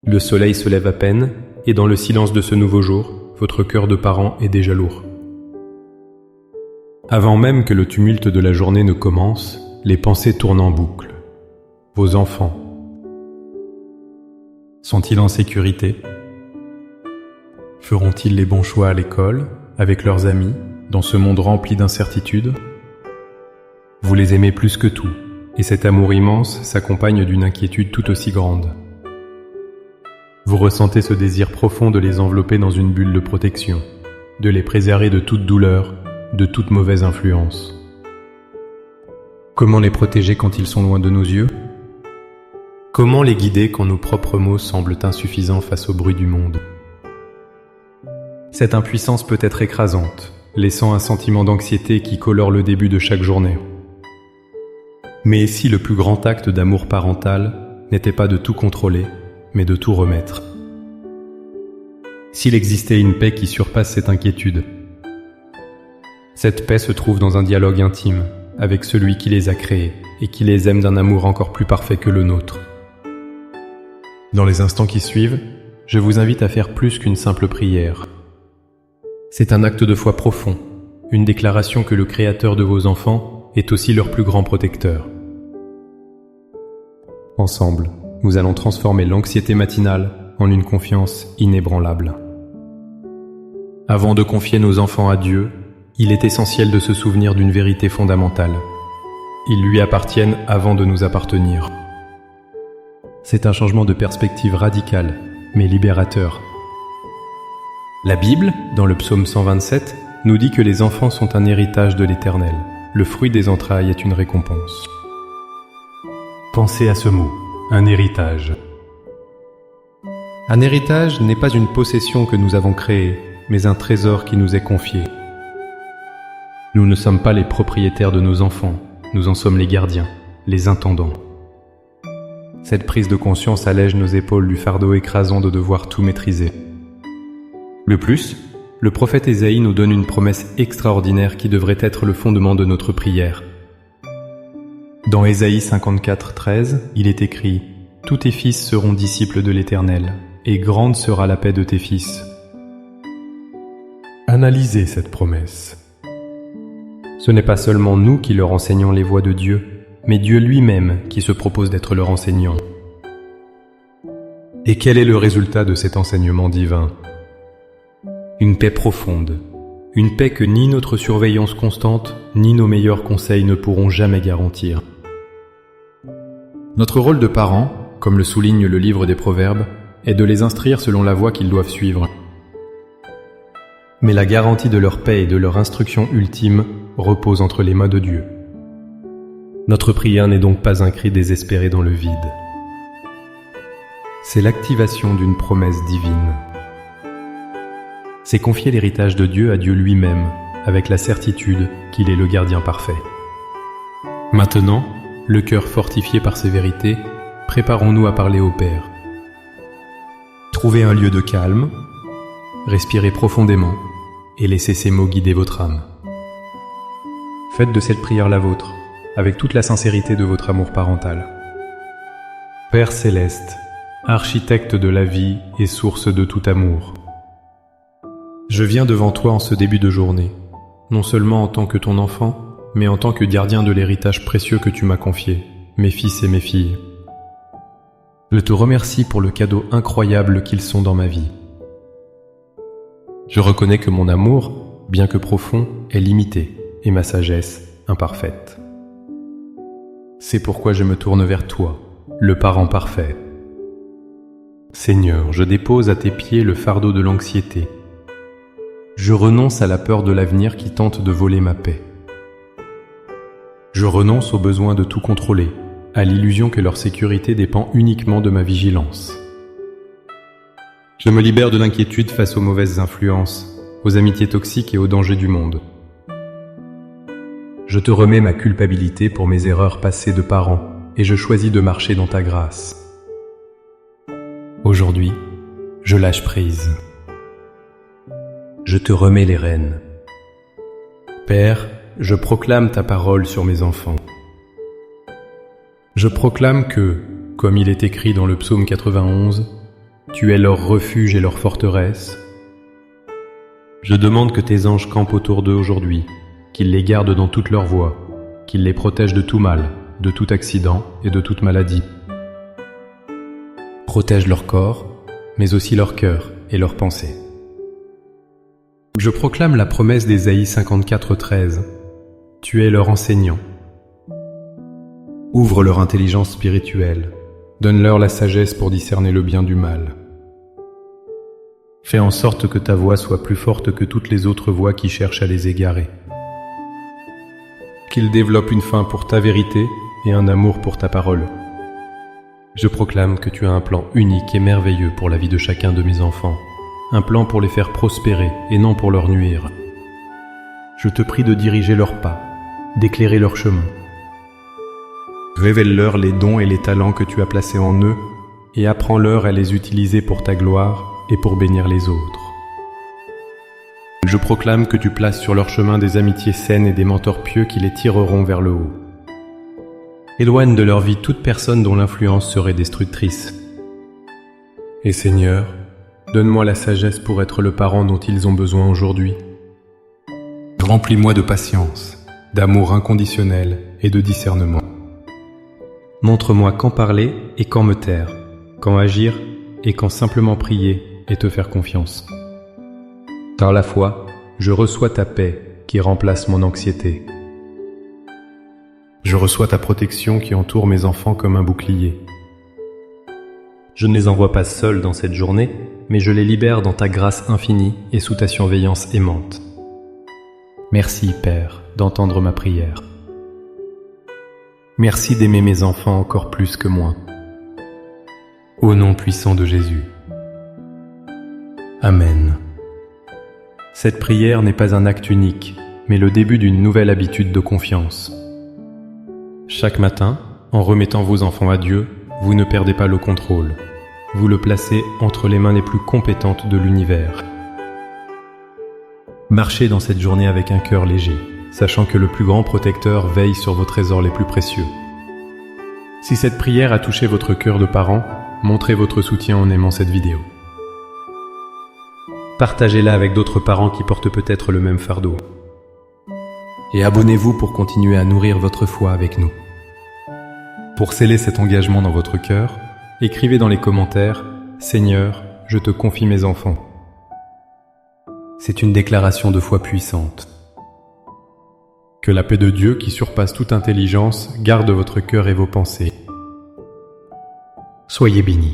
Le soleil se lève à peine, et dans le silence de ce nouveau jour, votre cœur de parent est déjà lourd. Avant même que le tumulte de la journée ne commence, les pensées tournent en boucle. Vos enfants sont-ils en sécurité? Feront-ils les bons choix à l'école, avec leurs amis, dans ce monde rempli d'incertitudes? Vous les aimez plus que tout, et cet amour immense s'accompagne d'une inquiétude tout aussi grande. Vous ressentez ce désir profond de les envelopper dans une bulle de protection, de les préserver de toute douleur, de toute mauvaise influence. Comment les protéger quand ils sont loin de nos yeux? Comment les guider quand nos propres mots semblent insuffisants face au bruit du monde? Cette impuissance peut être écrasante, laissant un sentiment d'anxiété qui colore le début de chaque journée. Mais si le plus grand acte d'amour parental n'était pas de tout contrôler, mais de tout remettre? S'il existait une paix qui surpasse cette inquiétude, cette paix se trouve dans un dialogue intime avec celui qui les a créés et qui les aime d'un amour encore plus parfait que le nôtre. Dans les instants qui suivent, je vous invite à faire plus qu'une simple prière. C'est un acte de foi profond, une déclaration que le Créateur de vos enfants est aussi leur plus grand protecteur. Ensemble, nous allons transformer l'anxiété matinale en une confiance inébranlable. Avant de confier nos enfants à Dieu, il est essentiel de se souvenir d'une vérité fondamentale. Ils lui appartiennent avant de nous appartenir. C'est un changement de perspective radical, mais libérateur. La Bible, dans le psaume 127, nous dit que les enfants sont un héritage de l'Éternel. Le fruit des entrailles est une récompense. Pensez à ce mot, un héritage. Un héritage n'est pas une possession que nous avons créée, mais un trésor qui nous est confié. Nous ne sommes pas les propriétaires de nos enfants, nous en sommes les gardiens, les intendants. Cette prise de conscience allège nos épaules du fardeau écrasant de devoir tout maîtriser. De plus, le prophète Ésaïe nous donne une promesse extraordinaire qui devrait être le fondement de notre prière. Dans Ésaïe 54:13, il est écrit « Tous tes fils seront disciples de l'Éternel, et grande sera la paix de tes fils. » Analysez cette promesse. Ce n'est pas seulement nous qui leur enseignons les voies de Dieu, mais Dieu lui-même qui se propose d'être leur enseignant. Et quel est le résultat de cet enseignement divin? Une paix profonde, une paix que ni notre surveillance constante, ni nos meilleurs conseils ne pourront jamais garantir. Notre rôle de parents, comme le souligne le livre des Proverbes, est de les instruire selon la voie qu'ils doivent suivre. Mais la garantie de leur paix et de leur instruction ultime repose entre les mains de Dieu. Notre prière n'est donc pas un cri désespéré dans le vide. C'est l'activation d'une promesse divine. C'est confier l'héritage de Dieu à Dieu lui-même, avec la certitude qu'il est le gardien parfait. Maintenant, le cœur fortifié par ces vérités, préparons-nous à parler au Père. Trouvez un lieu de calme, respirez profondément et laissez ces mots guider votre âme. Faites de cette prière la vôtre, avec toute la sincérité de votre amour parental. Père céleste, architecte de la vie et source de tout amour, je viens devant toi en ce début de journée, non seulement en tant que ton enfant, mais en tant que gardien de l'héritage précieux que tu m'as confié, mes fils et mes filles. Je te remercie pour le cadeau incroyable qu'ils sont dans ma vie. Je reconnais que mon amour, bien que profond, est limité et ma sagesse imparfaite. C'est pourquoi je me tourne vers toi, le parent parfait. Seigneur, je dépose à tes pieds le fardeau de l'anxiété. Je renonce à la peur de l'avenir qui tente de voler ma paix. Je renonce au besoin de tout contrôler, à l'illusion que leur sécurité dépend uniquement de ma vigilance. Je me libère de l'inquiétude face aux mauvaises influences, aux amitiés toxiques et aux dangers du monde. Je te remets ma culpabilité pour mes erreurs passées de parent et je choisis de marcher dans ta grâce. Aujourd'hui, je lâche prise. Je te remets les rênes. Père, je proclame ta parole sur mes enfants. Je proclame que, comme il est écrit dans le psaume 91, Tu es leur refuge et leur forteresse. Je demande que tes anges campent autour d'eux aujourd'hui, qu'ils les gardent dans toutes leurs voies, qu'ils les protègent de tout mal, de tout accident et de toute maladie. Protège leur corps, mais aussi leur cœur et leurs pensées. Je proclame la promesse d'Ésaïe 54:13. Tu es leur enseignant. Ouvre leur intelligence spirituelle. Donne-leur la sagesse pour discerner le bien du mal. Fais en sorte que ta voix soit plus forte que toutes les autres voix qui cherchent à les égarer. Qu'ils développent une faim pour ta vérité et un amour pour ta parole. Je proclame que tu as un plan unique et merveilleux pour la vie de chacun de mes enfants. Un plan pour les faire prospérer et non pour leur nuire. Je te prie de diriger leurs pas, d'éclairer leur chemin. Révèle-leur les dons et les talents que tu as placés en eux et apprends-leur à les utiliser pour ta gloire et pour bénir les autres. Je proclame que tu places sur leur chemin des amitiés saines et des mentors pieux qui les tireront vers le haut. Éloigne de leur vie toute personne dont l'influence serait destructrice. Et Seigneur, donne-moi la sagesse pour être le parent dont ils ont besoin aujourd'hui. Remplis-moi de patience, d'amour inconditionnel et de discernement. Montre-moi quand parler et quand me taire, quand agir et quand simplement prier et te faire confiance. Par la foi, je reçois ta paix qui remplace mon anxiété. Je reçois ta protection qui entoure mes enfants comme un bouclier. Je ne les envoie pas seuls dans cette journée, mais je les libère dans ta grâce infinie et sous ta surveillance aimante. Merci, Père, d'entendre ma prière. Merci d'aimer mes enfants encore plus que moi. Au nom puissant de Jésus. Amen. Cette prière n'est pas un acte unique, mais le début d'une nouvelle habitude de confiance. Chaque matin, en remettant vos enfants à Dieu, vous ne perdez pas le contrôle. Vous le placez entre les mains les plus compétentes de l'univers. Marchez dans cette journée avec un cœur léger, sachant que le plus grand protecteur veille sur vos trésors les plus précieux. Si cette prière a touché votre cœur de parent, montrez votre soutien en aimant cette vidéo. Partagez-la avec d'autres parents qui portent peut-être le même fardeau. Et abonnez-vous pour continuer à nourrir votre foi avec nous. Pour sceller cet engagement dans votre cœur, écrivez dans les commentaires « Seigneur, je te confie mes enfants ». C'est une déclaration de foi puissante. Que la paix de Dieu, qui surpasse toute intelligence, garde votre cœur et vos pensées. Soyez bénis.